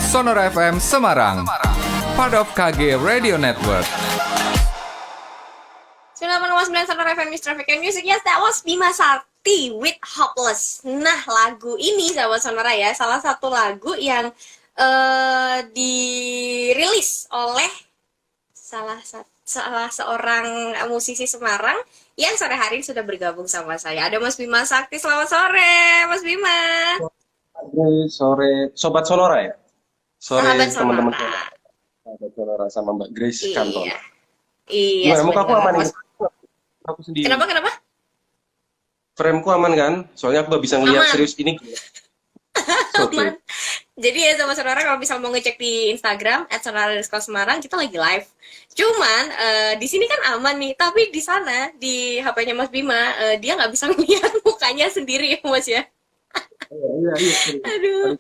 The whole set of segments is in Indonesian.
Sonora FM Semarang, part of KG Radio Network. 98,9 Sonora FM News Traffic and Music. Yes, that was Bima Sakti with Hopeless. Nah, lagu ini sahabat Sonora ya, salah satu lagu yang dirilis oleh salah seorang musisi Semarang yang sore hari sudah bergabung sama saya. Ada Mas Bima Sakti. Selamat sore, Mas Bima. Sore, Sobat Sonora ya? Sore Sahabat teman-teman Sonora. Sobat Sonora sama Mbak Grace Kantor. Iya. Gimana, muka aku aman Mas... ini? Aku sendiri. Kenapa? Frameku aman kan? Soalnya aku gak bisa ngeliat Aman. serius ini. Aman. Jadi ya sama Sonora kalau bisa mau ngecek di Instagram @sonora_Semarang, kita lagi live. Cuman di sini kan aman nih, tapi di sana di HP-nya Mas Bima dia nggak bisa ngeliat mukanya sendiri ya Mas ya. Iya. Aduh.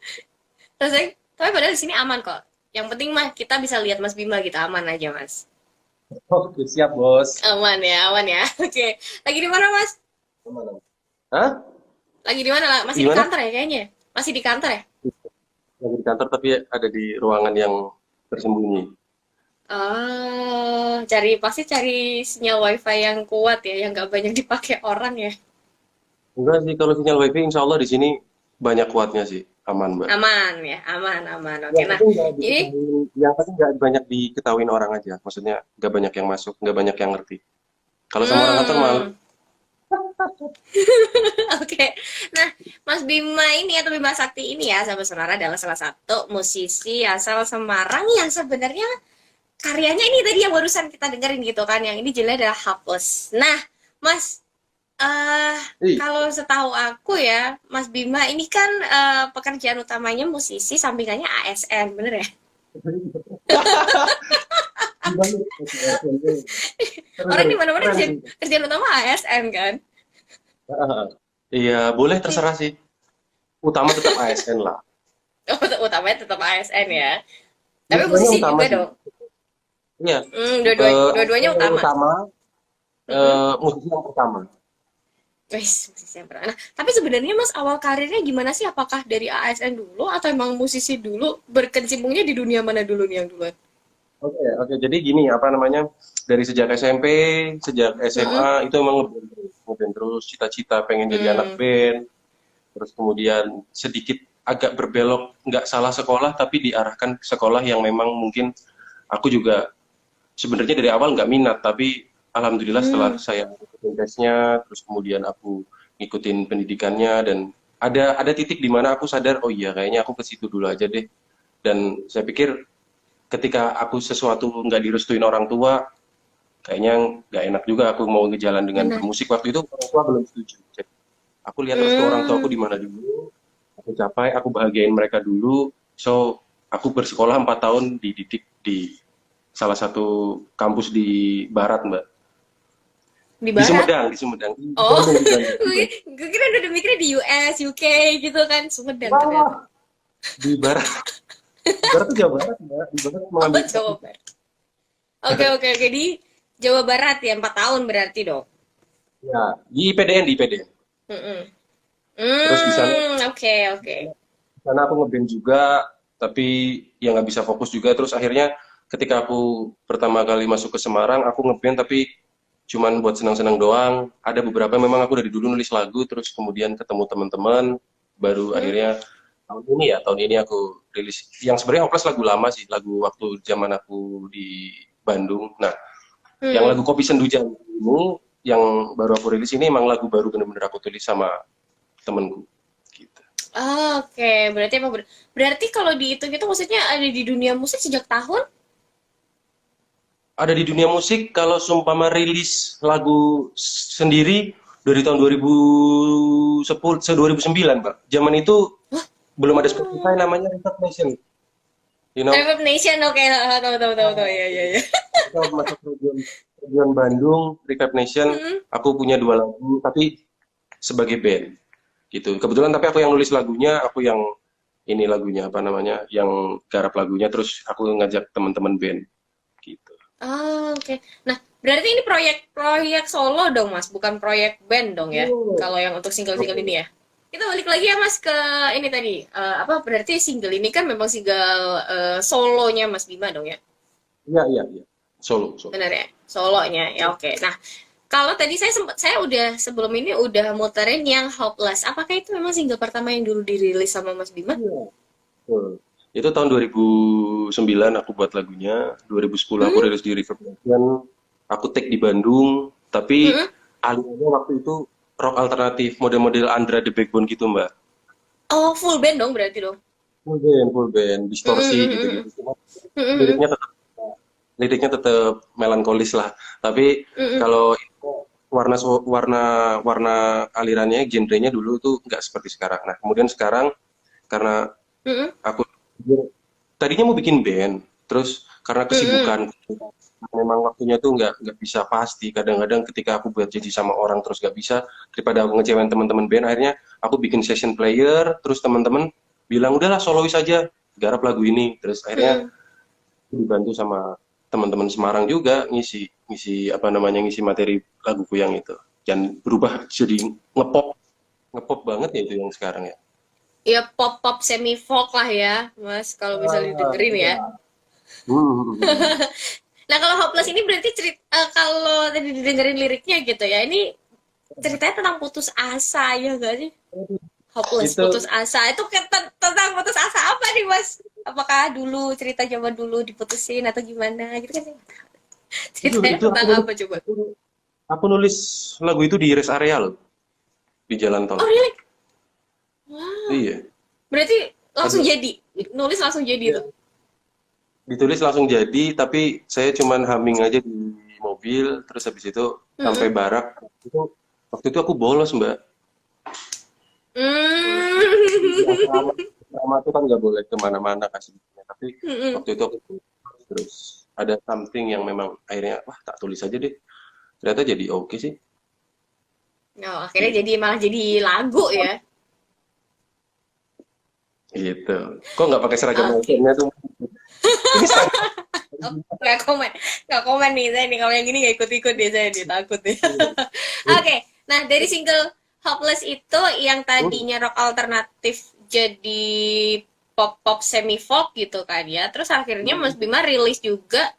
Terus tapi padahal di sini aman kok. Yang penting mah kita bisa lihat Mas Bima, kita aman aja Mas. Oke, siap bos. Aman ya. Oke. Lagi di mana Mas? Hah? Lagi di mana? Masih di Gimana? kantor ya kayaknya. Masih di kantor ya? Lagi di kantor tapi ada di ruangan yang tersembunyi. Pasti cari sinyal wifi yang kuat ya, yang nggak banyak dipakai orang ya. Enggak sih, kalau sinyal wifi insya Allah di sini banyak kuatnya sih. Aman, Mbak. Aman ya, aman. Oke, nah, jadi Yang penting nggak banyak diketahuin orang aja. Maksudnya nggak banyak yang masuk, nggak banyak yang ngerti. Kalau sama orang kantor malah. Oke. Nah, Mas Bima ini atau Bima Sakti ini ya, sahabat Sonora adalah salah satu musisi asal Semarang yang sebenarnya karyanya ini tadi yang barusan kita dengerin gitu kan, yang ini judulnya adalah Hopeless. Nah, Mas, kalau setahu aku ya, Mas Bima ini kan pekerjaan utamanya musisi, sampingannya ASN, bener ya? Orang di mana-mana kerjaan utama ASN kan? Iya, boleh terserah sih. Utama tetap ASN lah. Utamanya tetap ASN ya. Tapi musisi juga sih. dong. Iya. Dua-duanya utama. Musisi yang pertama. Wes, musisi yang pertama. Nah, tapi sebenarnya Mas awal karirnya gimana sih? Apakah dari ASN dulu atau emang musisi dulu? Berkecimpungnya di dunia mana dulu nih yang duluan? Oke. Jadi gini, apa namanya? Dari sejak SMP, sejak SMA itu emang ngeband terus, cita-cita pengen jadi anak band. Terus kemudian sedikit agak berbelok, nggak salah sekolah, tapi diarahkan ke sekolah yang memang mungkin aku juga sebenarnya dari awal nggak minat, tapi alhamdulillah setelah saya ikutin tesnya, terus kemudian aku ngikutin pendidikannya, dan ada titik di mana aku sadar, oh iya kayaknya aku ke situ dulu aja deh. Dan saya pikir ketika aku sesuatu nggak direstuin orang tua, kayaknya nggak enak juga aku mau ngejalan dengan bermusik. Waktu itu orang tua belum setuju. Jadi, aku lihat restu orang tua aku di mana dulu, aku capai, aku bahagiain mereka dulu. So, aku bersekolah 4 tahun dididik di salah satu kampus di Barat, Mbak. Di Barat? Di Sumedang. Oh, gue kira udah mikirnya di US, UK gitu kan, Sumedang ternyata. Di Barat. Di Barat itu Jawa Barat, Mbak. Di Barat mengambil Jawa Barat. Oke. Di Jawa Barat ya, 4 tahun berarti dong. Ya, di IPDN. Terus di sana. Oke. Di sana aku ngeband juga, tapi ya nggak bisa fokus juga. Terus akhirnya ketika aku pertama kali masuk ke Semarang, aku ngeband tapi cuman buat senang-senang doang. Ada beberapa memang aku dari dulu nulis lagu, terus kemudian ketemu teman-teman, baru akhirnya tahun ini aku rilis. Yang sebenarnya Hopeless lagu lama sih, lagu waktu zaman aku di Bandung. Nah, yang lagu Kopi Sendu Jambu ini, yang baru aku rilis ini emang lagu baru bener-bener aku tulis sama temenku. Gitu. Oke. Berarti kalau dihitung itu maksudnya ada di dunia musik sejak tahun? Ada di dunia musik, kalau seumpama rilis lagu sendiri dari tahun 2010, 2009, Pak. Zaman itu belum ada Spotify, namanya Reverb Nation. You know? Reverb Nation, oke. Tahu. Iya. Kita masuk region Bandung, Reverb Nation. Aku punya 2 lagu, tapi sebagai band. Gitu. Kebetulan tapi aku yang nulis lagunya, aku yang ini lagunya, apa namanya, yang garap lagunya, terus aku ngajak teman-teman band. Gitu. Oke. Nah, berarti ini proyek solo dong, Mas, bukan proyek band dong ya? Kalau yang untuk single-single ini ya? kita balik lagi ya Mas ke ini tadi. Apa berarti single ini kan memang single solonya Mas Bima dong ya? Iya, iya, iya. Solo, solo. Benar ya? Solonya. Ya oke. Nah, kalau tadi saya udah sebelum ini udah muterin yang Hopeless. Apakah itu memang single pertama yang dulu dirilis sama Mas Bima? Iya. Betul. Itu tahun 2009 aku buat lagunya, 2010 aku Hmm? rilis di River Nation, aku take di Bandung, tapi Hmm? alirannya waktu itu rock alternatif, model-model Andra The Backbone gitu, Mbak. Oh, full band dong berarti dong. Full band, Hmm, distorsi hmm, hmm, gitu-gitu. Cuma hmm, hmm, hmm, liriknya tetap liriknya tetap melankolis lah. Tapi hmm, hmm, kalau itu warna warna alirannya, genrenya dulu tuh nggak seperti sekarang. Nah, kemudian sekarang karena hmm, aku tadinya mau bikin band, terus karena hmm, hmm, kesibukan, memang waktunya tuh nggak bisa pasti. Kadang-kadang ketika aku buat jadi sama orang terus nggak bisa, daripada aku ngecewain teman-teman band, akhirnya aku bikin session player, terus teman-teman bilang udahlah solois aja, garap lagu ini. Terus akhirnya hmm. dibantu sama teman-teman Semarang juga ngisi ngisi apa namanya ngisi materi laguku yang itu. Dan berubah jadi ngepop ngepop banget ya itu yang sekarang ya. Ya pop-pop semi folk lah ya, Mas, kalau bisa Ah, didengerin ya. iya. Hmm. Nah, kalau Hopeless ini berarti kalau tadi didengerin liriknya gitu ya, ini ceritanya tentang putus asa ya gak sih? Hopeless, Itu putus asa. Itu tentang putus asa apa nih, Mas? Apakah dulu cerita zaman dulu diputusin atau gimana gitu kan? Ceritanya itu tentang apa coba? aku nulis lagu itu di rest area loh, di jalan tol. Oh, really? Wah, Iya. berarti langsung Aduh, jadi. Nulis langsung jadi iya. tuh. Ditulis langsung jadi, tapi saya cuman humming aja di mobil, terus habis itu sampai Mm-mm. barak. Itu waktu itu aku bolos, Mbak. Di Mm. asrama, asrama itu kan nggak boleh kemana-mana kasih. Tapi Mm-mm. waktu itu aku terus ada something yang memang akhirnya wah tak tulis aja deh. Ternyata jadi oke sih. Oh, akhirnya Gitu. jadi malah jadi lagu ya. Gitu. Kok nggak pakai seragam Oke. SM-nya tuh? Ini seragam. Oh, nggak komen, nggak komen nih saya nih kalau yang gini nggak ikut-ikut deh saya nih takut ya. Oke, nah dari single Hopeless itu yang tadinya rock alternatif jadi pop-pop semi folk gitu kan ya. Terus akhirnya Mas Bima rilis juga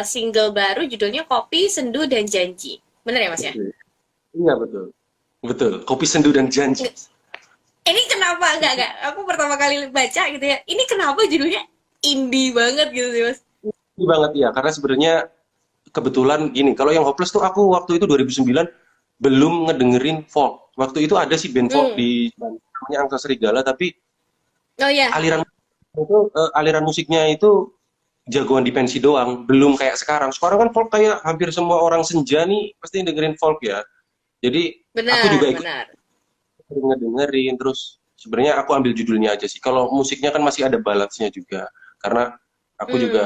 single baru judulnya Kopi, Sendu dan Janji. Bener ya Mas ya? Iya betul. Betul. Kopi sendu dan janji. Nggak- Ini kenapa enggak? Aku pertama kali baca gitu ya. Ini kenapa judulnya indie banget gitu sih Mas? Ini banget ya, karena sebenarnya kebetulan gini, kalau yang Hopeless tuh aku waktu itu 2009 belum ngedengerin folk. Waktu itu ada sih band folk Hmm. di namanya Angsa Serigala, tapi Oh ya, aliran aliran musiknya itu jagoan di pensi doang, belum kayak sekarang. Sekarang kan folk kayak hampir semua orang senja nih pasti dengerin folk ya. Jadi aku juga benar, ikut benar. ngedengerin, terus sebenarnya aku ambil judulnya aja sih. Kalau musiknya kan masih ada balladsnya juga, karena aku Hmm. juga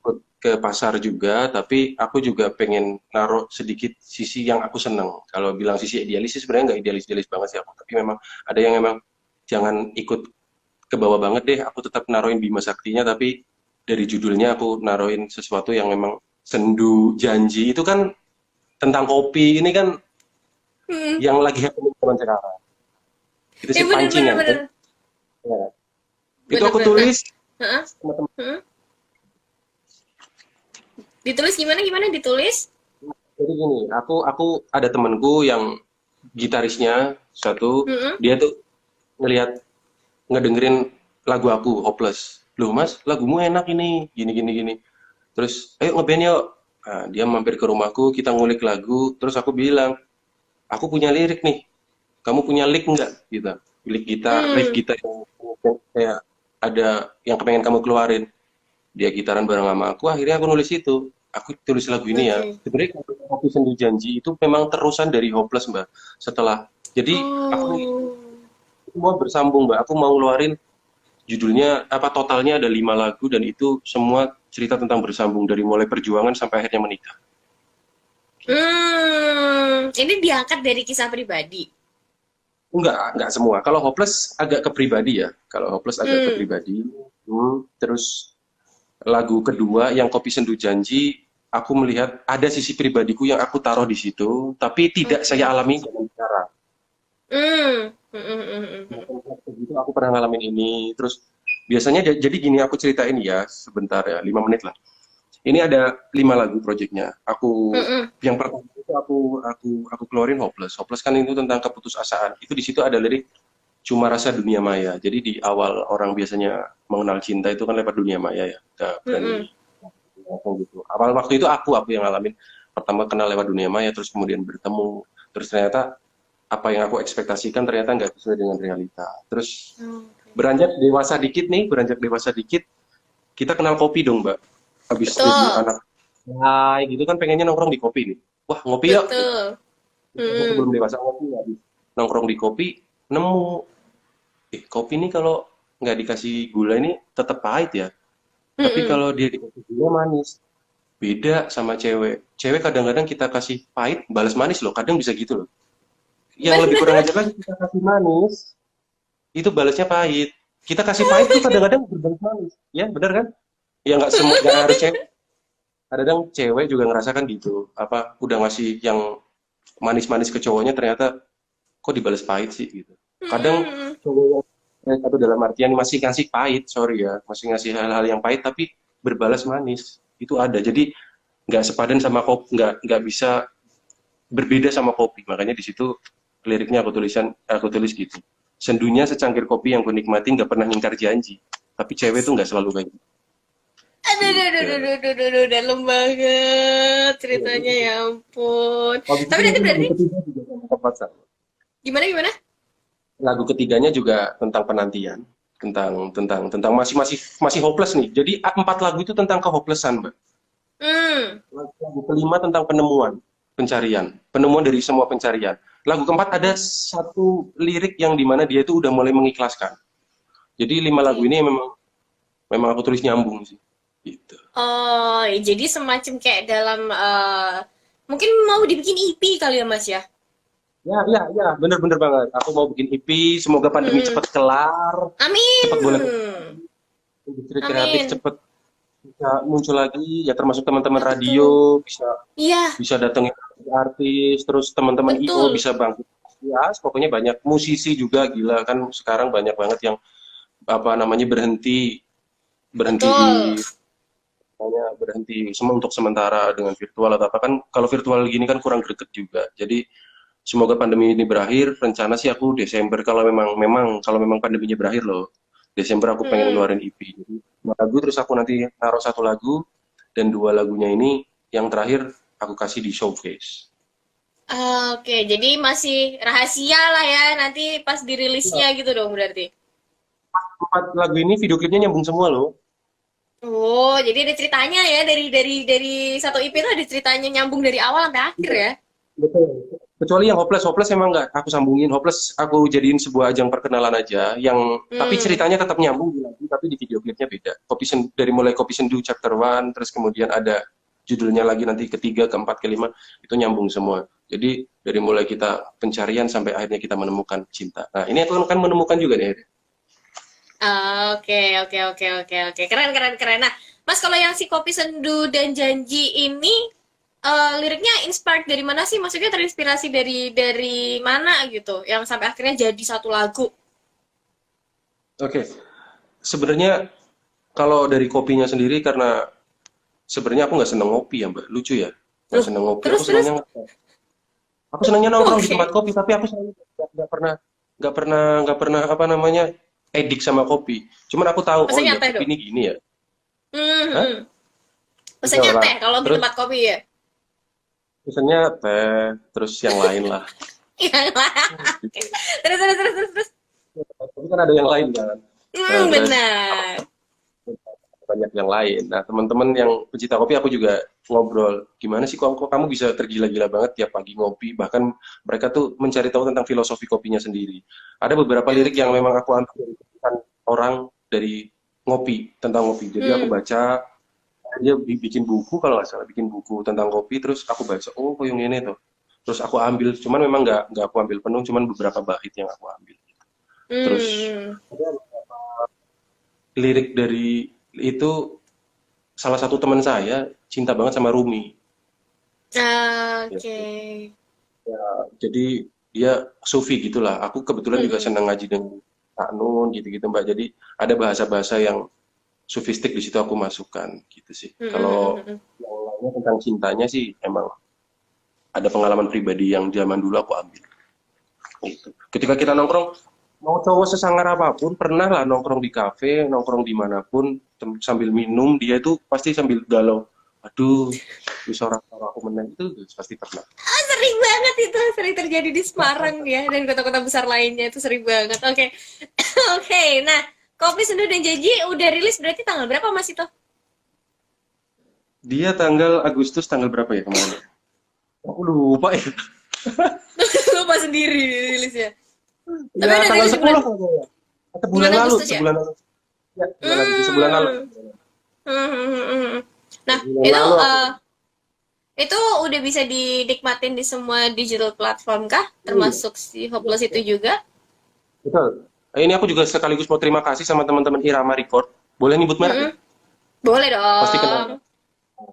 ikut ke pasar juga, tapi aku juga pengen naruh sedikit sisi yang aku seneng. Kalau bilang sisi idealis sih sebenarnya nggak idealis-idealis banget sih aku, tapi memang ada yang memang jangan ikut ke bawah banget deh. Aku tetap naruhin Bima Saktinya, tapi dari judulnya aku naruhin sesuatu yang memang sendu janji itu kan tentang kopi. Ini kan Hmm. yang lagi happening zaman sekarang. Itu Eh sih bener bener pancingan. bener Ya. Itu bener aku bener. Nah, tulis heeh, sama temen. heeh. Ditulis gimana gimana ditulis? Jadi gini, aku ada temenku yang gitarisnya satu, Heeh. dia tuh ngelihat ngedengerin lagu aku Hopeless. Loh Mas, lagumu enak ini, gini gini gini. Terus, ayo ngeband yuk. Nah, dia mampir ke rumahku, kita ngulik lagu. Terus aku bilang, aku punya lirik nih. Kamu punya lick nggak? Gitu. Lick gitar, riff Hmm. gitar yang kayak ada yang kepengen kamu keluarin. Dia gitaran bareng sama aku, akhirnya aku nulis itu. Aku tulis lagu ini ya. Oke. Sebenarnya Kopi Sendu Janji itu memang terusan dari Hopeless, Mbak. Setelah, jadi aku Oh. semua bersambung, Mbak. Aku mau ngeluarin judulnya apa totalnya ada 5 lagu dan itu semua cerita tentang bersambung dari mulai perjuangan sampai akhirnya menikah. Ini diangkat dari kisah pribadi. Enggak semua. Kalau Hopeless agak ke pribadi ya. Kalau Hopeless agak ke Hmm. pribadi. Terus lagu kedua yang Kopi Sendu Janji, aku melihat ada sisi pribadiku yang aku taruh di situ, tapi tidak saya Oke. alami dengan cara. Hmm. Gitu aku pernah ngalamin ini. Terus biasanya jadi gini, aku ceritain ya sebentar ya, 5 menit lah. Ini ada 5 lagu projectnya. Yang pertama itu aku keluarin Hopeless. Hopeless kan itu tentang keputusasaan. Itu di situ ada lirik cuma rasa dunia maya. Jadi di awal orang biasanya mengenal cinta itu kan lewat dunia maya ya. Gak berani ngomong gitu. Awal waktu itu aku yang ngalamin pertama kenal lewat dunia maya, terus kemudian bertemu, terus ternyata apa yang aku ekspektasikan ternyata nggak sesuai dengan realita. Terus beranjak dewasa dikit, kita kenal kopi dong, Mbak. Habis jadi Betul. anak gitu kan pengennya nongkrong di kopi nih. Wah, ngopi yuk. Betul. Sebelum dewasa ngopi, habis nongkrong di kopi, nemu kopi ini kalau nggak dikasih gula ini tetap pahit ya. Tapi kalau dia dikasih gula manis. Beda sama cewek. Cewek kadang-kadang kita kasih pahit, balas manis loh. Kadang bisa gitu loh. Yang lebih kurang ajar lagi, kita kasih manis, itu balasnya pahit. Kita kasih pahit tuh kadang-kadang berbalas manis. Ya, benar kan? Ya nggak semua, nggak harus cewek. Kadang cewek juga ngerasakan gitu. Apa, udah ngasih yang manis-manis ke cowoknya, ternyata kok dibalas pahit sih gitu. Kadang cowok atau dalam artian masih ngasih pahit, sorry ya, masih ngasih hal-hal yang pahit tapi berbalas manis. Itu ada. Jadi nggak sepadan sama kopi, nggak bisa berbeda sama kopi. Makanya di situ liriknya aku tulis gitu. Sendunya secangkir kopi yang kunikmati nggak pernah ngingkar janji. Tapi cewek tuh nggak selalu kayak gitu. Aduh, aduh, aduh, aduh, aduh, aduh, aduh, dalam banget ceritanya, ya ampun. Kalau gitu Tapi nanti lagu berarti ketiga juga tepat sama. gimana gimana? Lagu ketiganya juga tentang penantian, tentang masih hopeless nih. Jadi 4 lagu itu tentang kehopelessan, Mbak. Lagu kelima tentang penemuan dari semua pencarian. Lagu keempat ada satu lirik yang dimana dia itu udah mulai mengikhlaskan. Jadi 5 lagu ini memang aku tulis nyambung sih, gitu. Oh, ya, jadi semacam kayak dalam mungkin mau dibikin EP kali ya Mas ya? Ya, bener banget. Aku mau bikin EP, semoga pandemi cepat kelar, cepat boleh Amin. industri kreatif Amin. cepat bisa muncul lagi, ya termasuk teman-teman Betul. radio bisa Iya, bisa datengin artis, terus teman-teman IO betul. bisa bangkit. Ya, pokoknya banyak musisi juga gila kan sekarang banyak banget yang apa namanya berhenti di Betul. berhenti untuk sementara dengan virtual atau apa kan kalau virtual gini kan kurang greget juga. Jadi semoga pandemi ini berakhir. Rencana sih aku Desember kalau memang pandeminya berakhir loh. Desember aku pengen Hmm. ngeluarin EP. Jadi 5 lagu terus aku nanti naruh 1 lagu dan 2 lagunya ini yang terakhir aku kasih di showcase. Oke, jadi masih rahasia lah ya nanti pas dirilisnya gitu dong berarti. 4 lagu ini video klipnya nyambung semua loh. Oh, jadi ada ceritanya ya dari satu EP itu ada ceritanya nyambung dari awal sampai akhir ya. Betul. Kecuali yang Hopeless, Hopeless emang nggak aku sambungin. Hopeless aku jadiin sebuah ajang perkenalan aja. Tapi Hmm. ceritanya tetap nyambung di lagu, tapi di video klipnya beda. Dari mulai Kopi Sendu chapter 1, terus kemudian ada judulnya lagi nanti ketiga, keempat, kelima, itu nyambung semua. Jadi dari mulai kita pencarian sampai akhirnya kita menemukan cinta. Nah ini aku kan menemukan juga nih. Oke, oke, oke, oke, oke. Keren, keren, keren. Nah, Mas, kalau yang si Kopi Sendu dan Janji ini liriknya inspired dari mana sih? Maksudnya terinspirasi dari mana gitu? Yang sampai akhirnya jadi satu lagu. Oke, sebenarnya kalau dari kopinya sendiri karena sebenarnya aku nggak seneng ngopi ya Mbak, lucu ya. Nggak Loh, seneng ngopi, terus terus. aku senangnya nongkrong di Oke. tempat kopi, tapi aku selalu nggak pernah apa namanya edik sama kopi. Cuman aku tahu, oh iya Pesennya teh kopi dong. ini gini ya. Hmm, Hah? hmm. Pesennya Udah lah. teh kalau di Terus tempat kopi ya. pesannya teh, terus yang lain lah. Yang lah. Terus, terus, terus, terus, terus. Tapi kan ada yang lain kan. Terus Benar. banyak yang lain. Nah, teman-teman yang pecinta kopi aku juga ngobrol, gimana sih kok kamu bisa tergila-gila banget tiap pagi ngopi, bahkan mereka tuh mencari tahu tentang filosofi kopinya sendiri. Ada beberapa lirik yang Oke. memang aku ambil dari tulisan orang dari ngopi, tentang ngopi. Jadi aku Hmm. baca, dia bikin buku kalau nggak salah, bikin buku tentang kopi, terus aku baca, oh kok yang ini tuh. Terus aku ambil, cuman memang nggak aku ambil penuh, cuman beberapa bait yang aku ambil. Terus Hmm. lirik dari itu salah satu teman saya cinta banget sama Rumi. Ya, Oke. jadi dia sufi gitulah. Aku kebetulan juga senang ngaji dengan Kak Nun gitu-gitu Mbak. Jadi ada bahasa-bahasa yang sufistik di situ aku masukkan gitu sih. Kalau yang lainnya tentang cintanya sih emang ada pengalaman pribadi yang zaman dulu aku ambil. Gitu. Ketika kita Oke. nongkrong, mau cowok sesangar apapun, pernah lah nongkrong di kafe, nongkrong dimanapun, sambil minum, dia itu pasti sambil galau. Aduh, bisa orang tahu aku menang itu pasti pernah. Ah, sering banget itu, sering terjadi di Semarang ya, dan kota-kota besar lainnya itu sering banget. Oke. Oke, nah, Kopi Sendu dan Janji udah rilis berarti tanggal berapa Mas itu? Dia tanggal Agustus tanggal berapa ya kemarin? Aku lupa ya. Lupa sendiri rilisnya. Tapi Ya udah tanggal rilis di 10 kalau ya. Atau bulan bulan lalu, Agustus ya? sebulan lalu. Ya, bulan lalu, sebulan lalu. Hmm. Hmm, hmm, hmm, hmm. Nah, Sebulan lalu aku. itu udah bisa dinikmatin di semua digital platform kah? Iya, Termasuk si Hopeless itu juga? betul. Ini aku juga sekaligus mau terima kasih sama teman-teman Irama Record. Boleh nyebut merek Mm-mm. ya? Boleh Pasti kenal dong.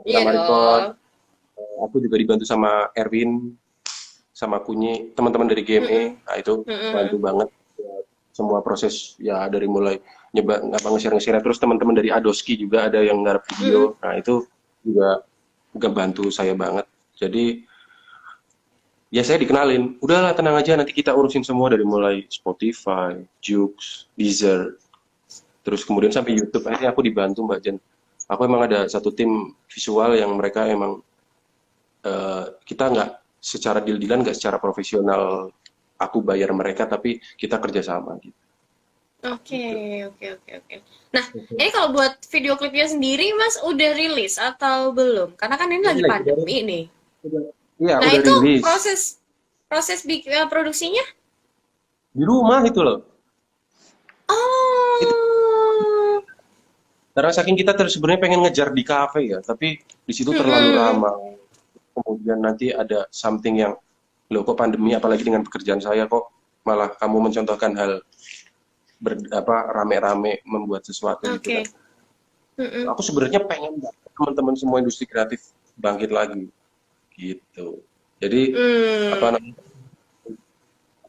Iya Irama Record. dong. Aku juga dibantu sama Erwin, sama Kunyi, teman-teman dari GME. Mm-mm. Nah, itu bantu Mm-mm. banget ya, semua proses ya dari mulai nyoba apa nge-share terus teman-teman dari Adoski juga ada yang ngarep Mm-mm. video. Nah, itu juga bantu saya banget. Jadi ya saya dikenalin, udahlah tenang aja nanti kita urusin semua dari mulai Spotify, Joox, Deezer, terus kemudian sampai YouTube. Akhirnya aku dibantu Mbak Jen. Aku emang ada satu tim visual yang mereka emang kita nggak secara deal-dealan, nggak secara profesional aku bayar mereka, tapi kita kerjasama gitu. Oke, Gitu. oke, oke, oke. Nah, ini kalau buat video klipnya sendiri, Mas udah rilis atau belum? Karena kan ini lagi pandemi nih. Iya, Nah, udah itu rilis. proses proses produksinya? Di rumah itu loh. Itu Oh. karena saking kita terus sebenarnya pengen ngejar di kafe ya, tapi di situ terlalu Mm-mm. ramai. Kemudian nanti ada something yang, loh kok pandemi apalagi dengan pekerjaan saya kok malah kamu mencontohkan hal rame-rame membuat sesuatu gitu kan. Oke. Mm-mm. Aku sebenarnya pengen banget teman-teman semua industri kreatif bangkit lagi gitu. Jadi apa Hmm. namanya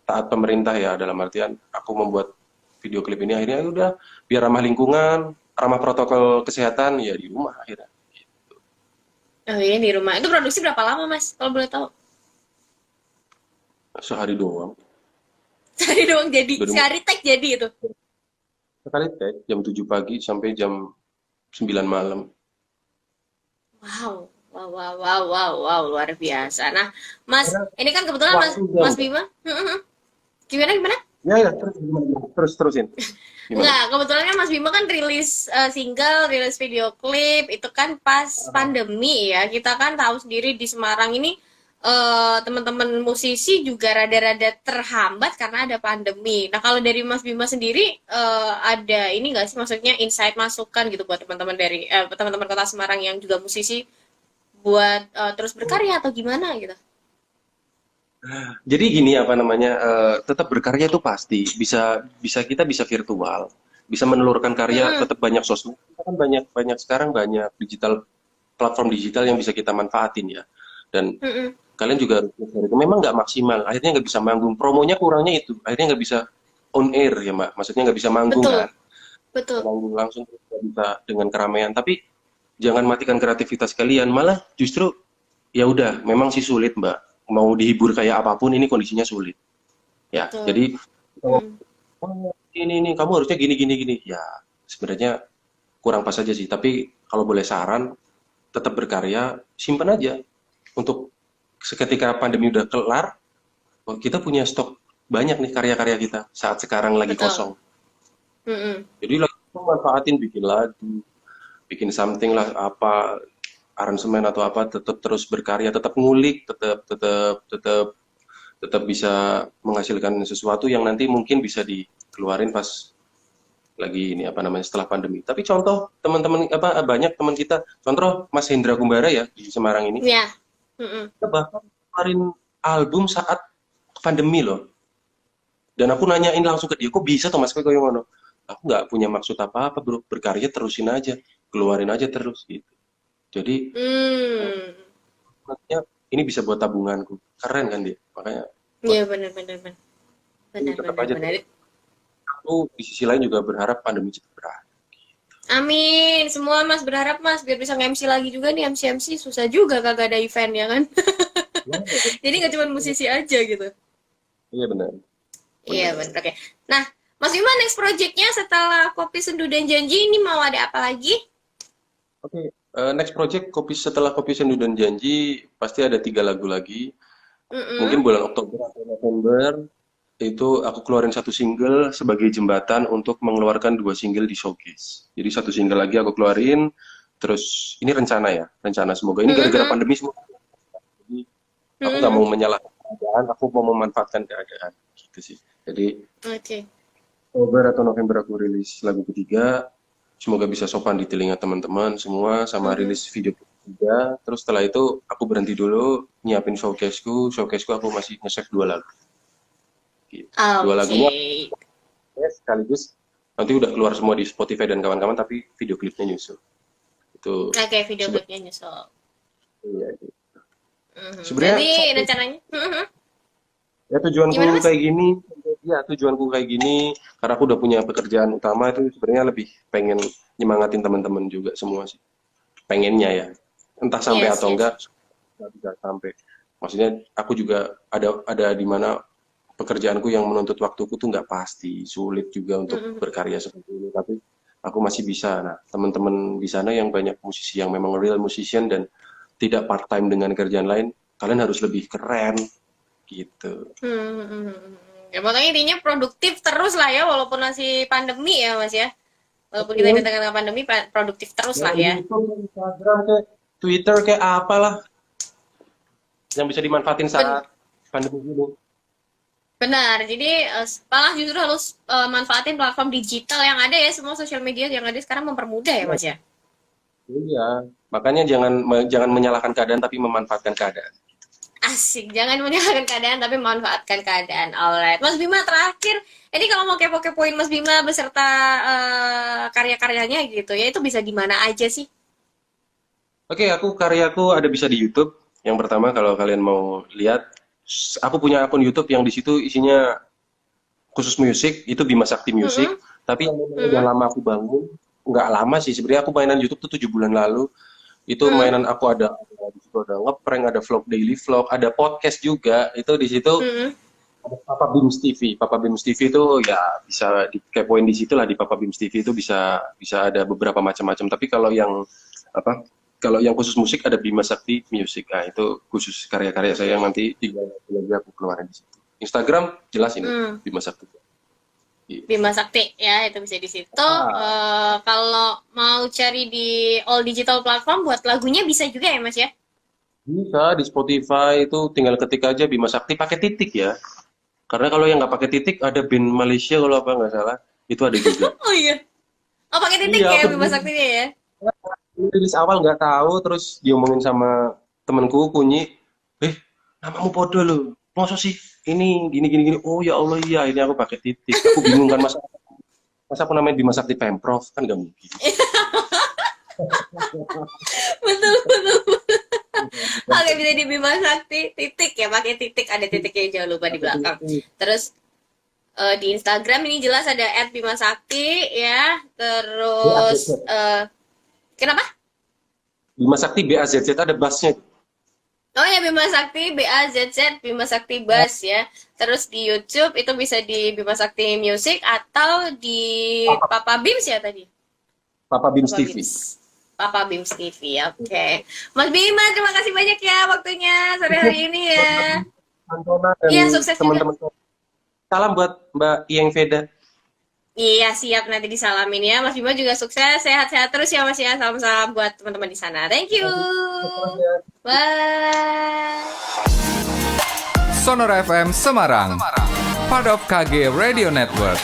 taat pemerintah ya dalam artian aku membuat video klip ini akhirnya ya udah biar ramah lingkungan, ramah protokol kesehatan ya di rumah akhirnya. Oh, ini di rumah. Itu produksi berapa lama, Mas? Kalau boleh tahu. Sehari doang. Sehari doang jadi. Udah Sehari tag jadi itu. sekali tag jam 7 pagi sampai jam 9 malam. Wow. Wow, wow, wow, wow, wow, luar biasa. Nah, Mas, Karena ini kan kebetulan Mas waktunya Mas Mbak. Bima. Gimana gimana? Ya ya terus gimana? Terus terusin. Gimana? Enggak, kebetulan kan Mas Bima kan rilis single, rilis video klip itu kan pas pandemi ya. Kita kan tahu sendiri di Semarang ini teman-teman musisi juga rada-rada terhambat karena ada pandemi. Nah, kalau dari Mas Bima sendiri ada ini nggak sih maksudnya insight masukan gitu buat teman-teman dari teman-teman Kota Semarang yang juga musisi buat terus berkarya atau gimana gitu? Jadi gini apa namanya tetap berkarya itu pasti bisa bisa kita bisa virtual, bisa menelurkan karya Mm-mm, tetap banyak sosmed. Kita kan banyak banyak sekarang banyak platform digital yang bisa kita manfaatin ya. Dan mm-mm. kalian juga harus sadar itu memang nggak maksimal, akhirnya nggak bisa manggung. Promonya kurangnya itu, akhirnya nggak bisa on air ya Mbak. Maksudnya nggak bisa manggung Betul, kan, betul. manggung langsung nggak bisa dengan keramaian. Tapi jangan matikan kreativitas kalian, malah justru ya udah memang sih sulit Mbak. Mau dihibur kayak apapun ini kondisinya sulit. Ya, Betul. jadi oh, Mm. ini kamu harusnya gini gini gini. Ya, sebenarnya kurang pas aja sih. Tapi kalau boleh saran, tetap berkarya, simpan aja untuk seketika pandemi udah kelar, oh, kita punya stok banyak nih karya-karya kita saat sekarang lagi Betul. kosong. Mm-mm. Jadi lagi manfaatin bikin lagu, bikin something lah apa aransemen atau apa tetap terus berkarya, tetap ngulik, tetap bisa menghasilkan sesuatu yang nanti mungkin bisa dikeluarin pas lagi ini apa namanya setelah pandemi. Tapi contoh teman-teman apa banyak teman kita, contoh Mas Hendra Kumbara ya di Semarang ini, Ya. Mm-mm. dia bahkan keluarin album saat pandemi loh. Dan aku nanyain langsung ke dia, kok bisa tuh Mas kowe koyo ngono? Aku nggak punya maksud apa-apa bro, berkarya terusin aja, keluarin aja terus gitu. Jadi Hmm. makanya ini bisa buat tabunganku, keren kan dia, makanya Iya, benar-benar. Jadi tetap aja aku di sisi lain juga berharap pandemi cepat berakhir. Amin. Semua Mas berharap Mas biar bisa nge-MC lagi juga nih. MC susah juga kagak ada event ya kan. Jadi nggak cuma musisi aja gitu. Iya benar. Iya benar. Oke. Nah, Mas Bima next projectnya setelah Kopi Sendu dan Janji ini mau ada apa lagi? Oke, next project setelah Kopi Sendu dan Janji pasti ada 3 lagu lagi. Mungkin bulan Oktober atau November itu aku keluarin 1 single sebagai jembatan untuk mengeluarkan 2 single di showcase. Jadi 1 single lagi aku keluarin, terus ini rencana semoga ini gara-gara pandemi semua. Jadi aku nggak mau menyalahkan keadaan, aku mau memanfaatkan keadaan gitu sih. Jadi Oktober atau November aku rilis lagu ketiga, semoga bisa sopan di telinga teman-teman semua, sama rilis video ketiga. Terus setelah itu aku berhenti dulu nyiapin showcaseku aku masih nge-save 2 lagu. Gitu. 2 lagunya sekaligus nanti udah keluar semua di Spotify dan kawan-kawan, tapi video klipnya nyusul. Itu. Oke, video klipnya nyusul. Iya gitu. Sebenarnya jadi rencananya ya tujuanku kayak gini karena aku udah punya pekerjaan utama, itu sebenarnya lebih pengen nyemangatin teman-teman juga semua sih, pengennya ya, entah sampai atau enggak bisa sampai, maksudnya aku juga ada di mana pekerjaanku yang menuntut waktuku tuh nggak pasti, sulit juga untuk berkarya seperti ini, tapi aku masih bisa. Nah, teman-teman di sana yang banyak musisi yang memang real musician dan tidak part time dengan kerjaan lain, kalian harus lebih keren gitu. Ya pokoknya intinya produktif terus lah ya, walaupun masih pandemi ya Mas ya, walaupun kita di tengah pandemi produktif terus lah ya. Instagram kayak Twitter kayak apalah yang bisa dimanfaatin saat pandemi ini. Benar, jadi malah justru harus manfaatin platform digital yang ada ya, semua sosial media yang ada sekarang mempermudah ya Mas ya. Iya, makanya jangan menyalahkan keadaan tapi memanfaatkan keadaan. Asik, jangan menyalahkan keadaan tapi memanfaatkan keadaan. Alright, Mas Bima terakhir, ini kalau mau kepo-kepoin Mas Bima beserta karya-karyanya gitu ya, itu bisa di mana aja sih? Oke, karyaku ada bisa di YouTube. Yang pertama kalau kalian mau lihat, aku punya akun YouTube yang di situ isinya khusus musik, itu Bima Sakti Music. Tapi yang udah lama aku bangun, nggak lama sih sebenarnya, aku mainan YouTube tuh 7 bulan lalu. Itu mainan aku ada di situ, ada ngeprank, ada vlog, daily vlog, ada podcast juga. Itu di situ ada Papa Bims TV. Papa Bims TV itu ya bisa dikepoin di situ lah, di Papa Bims TV itu bisa ada beberapa macam-macam. Tapi kalau yang khusus musik ada Bima Sakti Music. Nah, itu khusus karya-karya saya yang nanti 3 lagi aku keluarin di situ. Instagram jelas ini Bima Sakti. Bima Sakti ya, itu bisa di situ. Kalau mau cari di all digital platform buat lagunya bisa juga ya Mas ya? Bisa di Spotify, itu tinggal ketik aja Bima Sakti pakai titik ya. Karena kalau yang nggak pakai titik ada band Malaysia kalau apa nggak salah, itu ada juga. Oh iya. Oh pakai titik ya Bima Saktinya ya? Rilis awal nggak tahu, terus diomongin sama temanku Kunyi, namamu podo lo, masa sih ini gini, oh ya Allah iya, ini aku pakai titik, aku bingung kan, masa aku namanya Bima Sakti Pemprov, kan nggak mungkin. betul. Oke, bisa di Bima Sakti titik ya, pakai titik, ada titiknya jangan lupa di belakang. Terus di Instagram ini jelas ada @bimasakti ya, terus kenapa? Bima Sakti BAZZ ada bassnya. Oh ya, Bima Sakti BAZZ, Bima Sakti Bass ya. Terus di YouTube itu bisa di Bima Sakti Music atau di Papa Bims ya tadi? Papa Bims TV. Papa Bims TV, oke. Mas Bima, terima kasih banyak ya waktunya sore hari ini ya. Iya, sukses teman-teman. Salam buat Mbak Iyeng Veda. Iya, siap, nanti disalamin ya. Mas Bima juga sukses, sehat-sehat terus ya Mas ya. Salam-salam buat teman-teman di sana. Thank you. Bye. Sonora FM Semarang, part of KG Radio Network.